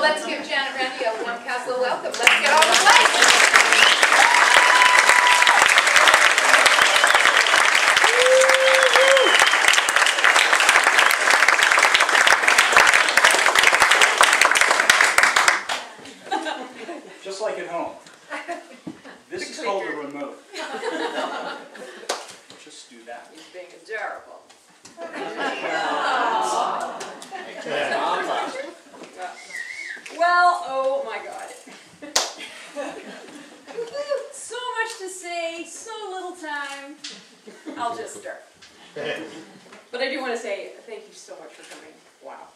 let's give Jan and Randy a warm castle welcome. Let's get on the way. Just like at home. This is called a remote. Just do that. He's being adorable. Well, oh my God. So much to say, so little time. I'll just start. But I do want to say thank you so much for coming. Wow.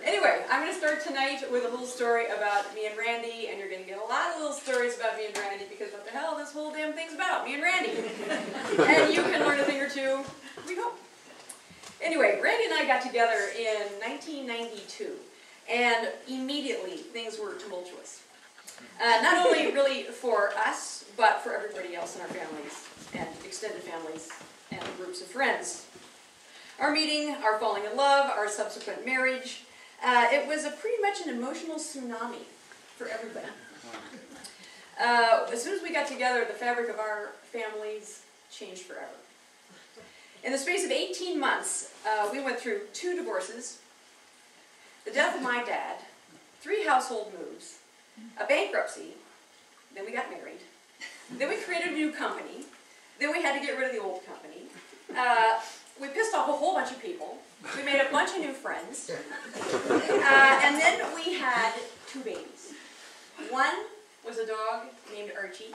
Anyway, I'm going to start tonight with a little story about me and Randy, and you're going to get a lot of little stories about me and Randy, because what the hell this whole damn thing's about, me and Randy. And you can learn a thing or two, we hope. Anyway, Randy and I got together in 1992, and immediately things were tumultuous. Not only really for us, but for everybody else in our families, and extended families, and groups of friends. Our meeting, our falling in love, our subsequent marriage, it was pretty much an emotional tsunami for everybody. As soon as we got together, the fabric of our families changed forever. In the space of 18 months, we went through 2 divorces, the death of my dad, 3 household moves, a bankruptcy, then we got married, then we created a new company, then we had to get rid of the old company, we pissed off a whole bunch of people, we made a bunch of new friends, and then we had 2 babies. One was a dog named Archie,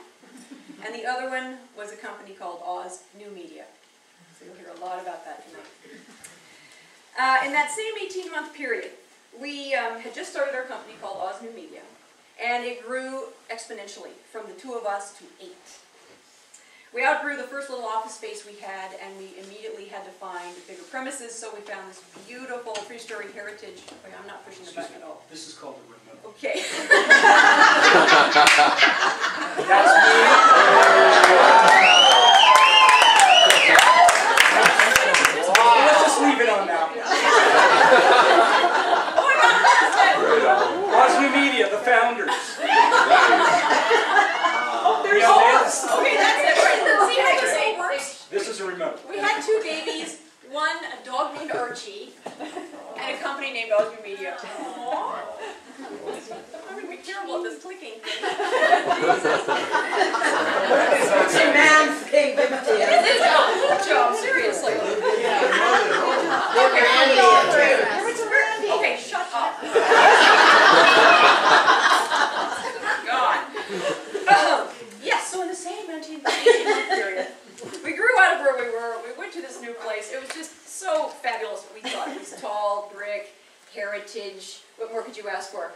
and the other one was a company called Oz New Media. So you'll hear a lot about that tonight. In that same 18-month period, we had just started our company called Oz New Media, and it grew exponentially from the 2 of us to 8. We outgrew the first little office space we had, and we immediately had to find bigger premises, so we found this beautiful 3-story heritage. Wait, I'm not pushing the button at all. This is called a remote. Okay. That's me. Let's just leave it on that one. Oh my God, Oz New Media, the founders. oh, there's Morse. Okay, that's it. Right. See how this all works? This is a remote. We had 2 babies, one a dog named Archie, and a company named Oz New Media. Aww. I'm going to be terrible at this clicking thing. It's a man's thing, It is a good job, seriously. Okay, shut up. God. Yes, so in the same 18-month period, we grew out of where we were. We went to this new place. It was just so fabulous. We thought it was tall, brick, heritage. What more could you ask for?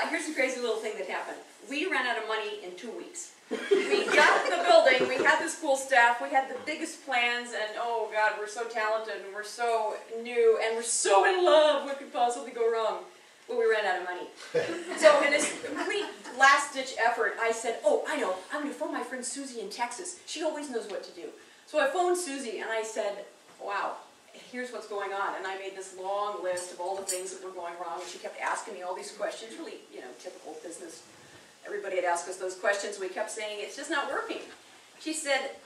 Here's the crazy little thing that happened. We ran out of money in 2 weeks. We got the building, we had this cool staff, we had the biggest plans, and oh God, we're so talented, and we're so new, and we're so in love, what could possibly go wrong? Well, we ran out of money. So in this complete last-ditch effort, I said, oh, I know, I'm going to phone my friend Susie in Texas. She always knows what to do. So I phoned Susie, and I said, wow, here's what's going on. And I made this long list of all the things that were going wrong, and she kept asking me all these questions, really, you know, typical business. Everybody had asked us those questions. We kept saying, it's just not working. She said,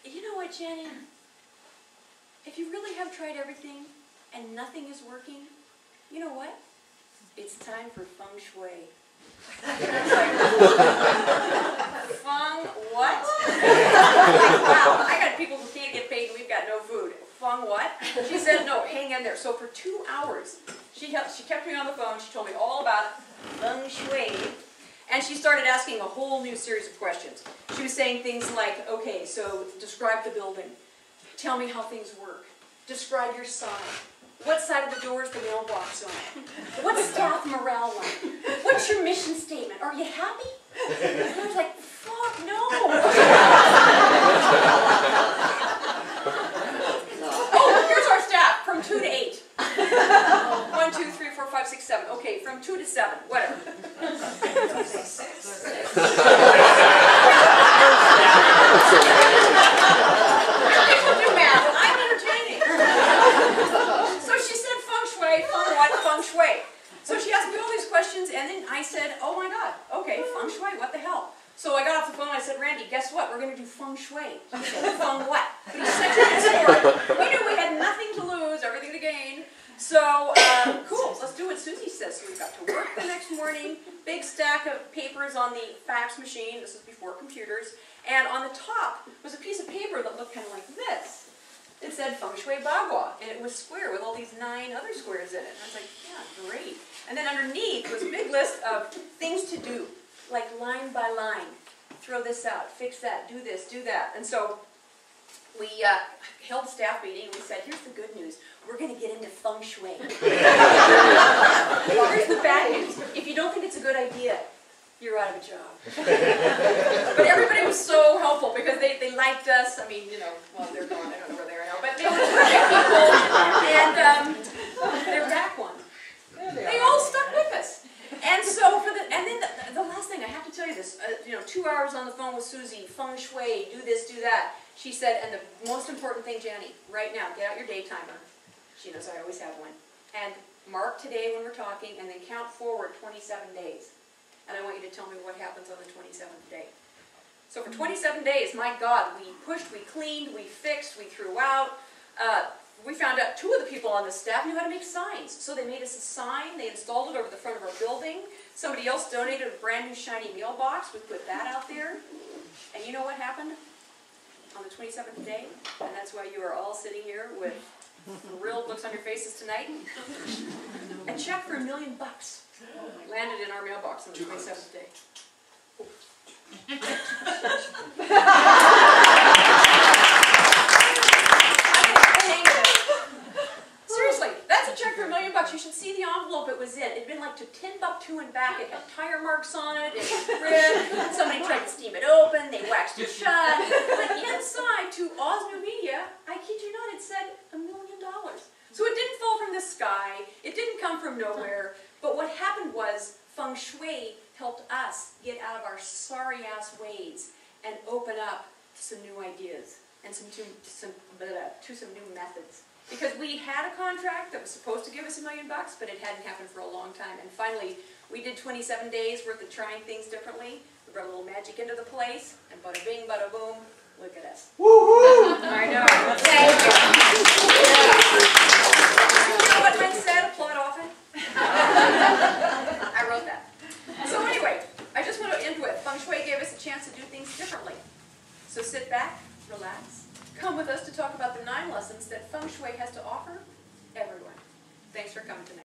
you know what, Jenny? If you really have tried everything and nothing is working, you know what? It's time for feng shui. I was like, feng what? Wow, I got people who can't get paid and we've got no food. Feng what? She said, no, hang in there. So for 2 hours, she kept me on the phone. She told me all about feng shui. And she started asking a whole new series of questions. She was saying things like, okay, so describe the building. Tell me how things work. Describe your sign. What side of the door is the mailbox on? What's staff morale like? What's your mission statement? Are you happy? And I was like, fuck no. Oh, here's our staff from 2 to 8. 1, 2, 3, 4, 5, 6, 7. Okay, from 2 to 7, whatever. People do math. I'm entertaining. So she said feng shui, feng what, feng shui. So she asked me all these questions. questions, and then I said, oh my God, okay, feng shui, what the hell? So I got off the phone and I said, Randy, guess what? We're going to do feng shui. He said, feng what? But he's such a good sport. We knew we had nothing to lose, everything to gain. So, cool, let's do what Susie says. So we got to work the next morning, big stack of papers on the fax machine. This was before computers. And on the top was a piece of paper that looked kind of like this. It said feng shui bagua, and it was square with all these 9 other squares in it. And I was like, yeah, great. And then underneath was a big list of things to do, like line by line. Throw this out, fix that, do this, do that. And so we held a staff meeting and we said, here's the good news. We're going to get into feng shui. Here's the bad news. If you don't think it's a good idea, you're out of a job. But everybody was so helpful because they liked us. I mean, you know, well, they're gone. I don't know where they are now. But they were terrific people. And they're back one. They all stuck with us. And so, and then the last thing, I have to tell you this, 2 hours on the phone with Susie, feng shui, do this, do that. She said, and the most important thing, Janny, right now, get out your day timer. She knows I always have one. And mark today when we're talking, and then count forward 27 days. And I want you to tell me what happens on the 27th day. So for 27 days, my God, we pushed, we cleaned, we fixed, we threw out. We found out 2 of the people on the staff knew how to make signs. So they made us a sign, they installed it over the front of our building. Somebody else donated a brand new shiny mailbox, we put that out there. And you know what happened on the 27th day? And that's why you are all sitting here with thrilled looks on your faces tonight. A check for $1 million landed in our mailbox on the 27th day. Seriously, that's a check for $1 million. You should see the envelope it was in. It'd been like to Timbuktu and back. It had tire marks on it. It was ripped. Somebody tried to steam it open. They waxed it shut. But inside, to Oz New Media, I kid you not, it said $1 million. So it didn't fall from the sky. It didn't come from nowhere. But what happened was feng shui helped us get out of our sorry-ass ways and open up to some new ideas and to some new methods. Because we had a contract that was supposed to give us $1 million, but it hadn't happened for a long time. And finally, we did 27 days worth of trying things differently. We brought a little magic into the place, and bada bing, bada boom, look at us. Woo-hoo! I know. Thank you. Yeah.